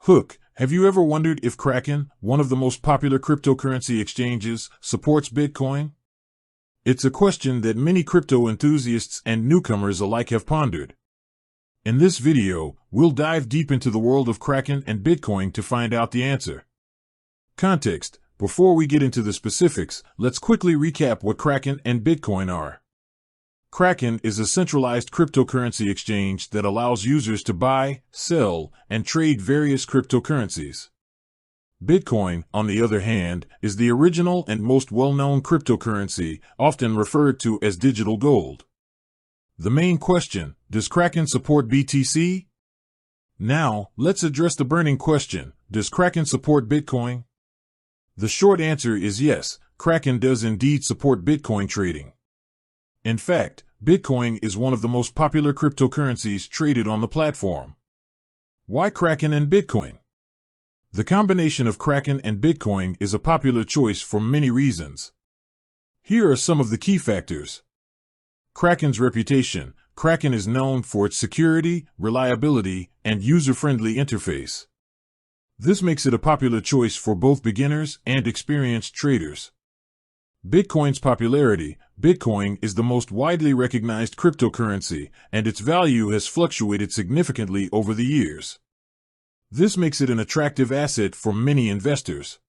Hook, have you ever wondered if Kraken, one of the most popular cryptocurrency exchanges, supports Bitcoin? It's a question that many crypto enthusiasts and newcomers alike have pondered. In this video, we'll dive deep into the world of Kraken and Bitcoin to find out the answer. Context: before we get into the specifics, let's quickly recap what Kraken and Bitcoin are. Kraken is a centralized cryptocurrency exchange that allows users to buy, sell, and trade various cryptocurrencies. Bitcoin, on the other hand, is the original and most well-known cryptocurrency, often referred to as digital gold. The main question: does Kraken support BTC? Now, let's address the burning question: does Kraken support Bitcoin? The short answer is yes, Kraken does indeed support Bitcoin trading. In fact, Bitcoin is one of the most popular cryptocurrencies traded on the platform. Why Kraken and Bitcoin? The combination of Kraken and Bitcoin is a popular choice for many reasons. Here are some of the key factors. Kraken's reputation: Kraken is known for its security, reliability, and user-friendly interface. This makes it a popular choice for both beginners and experienced traders. Bitcoin's popularity: Bitcoin is the most widely recognized cryptocurrency, and its value has fluctuated significantly over the years. This makes it an attractive asset for many investors.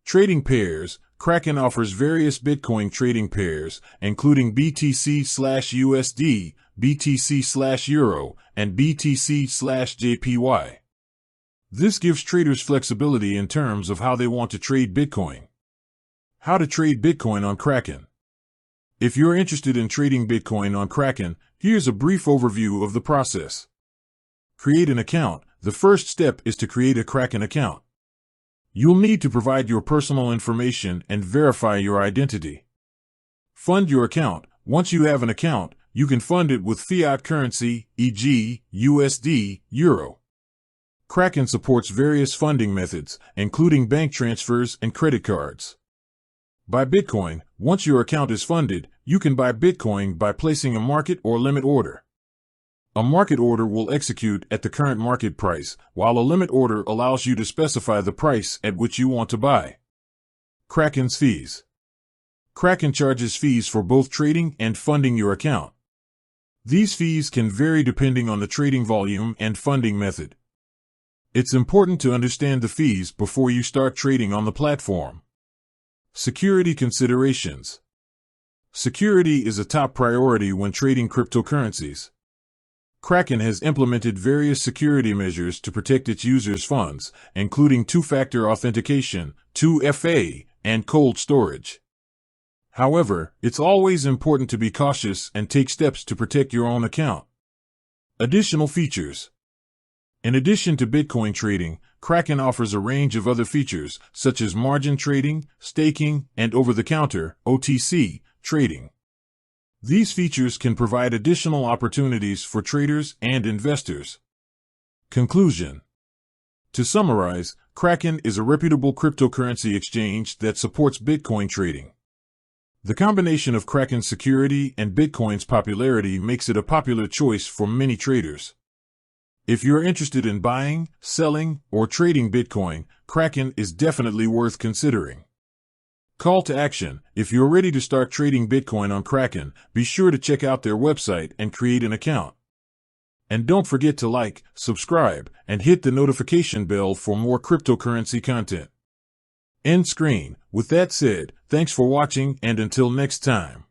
Trading pairs: Kraken offers various Bitcoin trading pairs, including BTC/USD, BTC/Euro, and BTC/JPY. This gives traders flexibility in terms of how they want to trade Bitcoin. How to trade Bitcoin on Kraken. If you're interested in trading Bitcoin on Kraken, here's a brief overview of the process. Create an account. The first step is to create a Kraken account. You'll need to provide your personal information and verify your identity. Fund your account. Once you have an account, you can fund it with fiat currency, e.g., USD, Euro. Kraken supports various funding methods, including bank transfers and credit cards. Buy Bitcoin. Once your account is funded, you can buy Bitcoin by placing a market or limit order. A market order will execute at the current market price, while a limit order allows you to specify the price at which you want to buy. Kraken's fees. Kraken charges fees for both trading and funding your account. These fees can vary depending on the trading volume and funding method. It's important to understand the fees before you start trading on the platform. Security considerations. Security is a top priority when trading cryptocurrencies. Kraken has implemented various security measures to protect its users' funds, including two-factor authentication, 2FA, and cold storage. However, it's always important to be cautious and take steps to protect your own account. Additional features. In addition to Bitcoin trading, Kraken offers a range of other features, such as margin trading, staking, and over-the-counter (OTC) trading. These features can provide additional opportunities for traders and investors. Conclusion. To summarize, Kraken is a reputable cryptocurrency exchange that supports Bitcoin trading. The combination of Kraken's security and Bitcoin's popularity makes it a popular choice for many traders. If you're interested in buying, selling, or trading Bitcoin, Kraken is definitely worth considering. Call to action: if you're ready to start trading Bitcoin on Kraken, be sure to check out their website and create an account. And don't forget to like, subscribe, and hit the notification bell for more cryptocurrency content. End screen. With that said, thanks for watching, and until next time.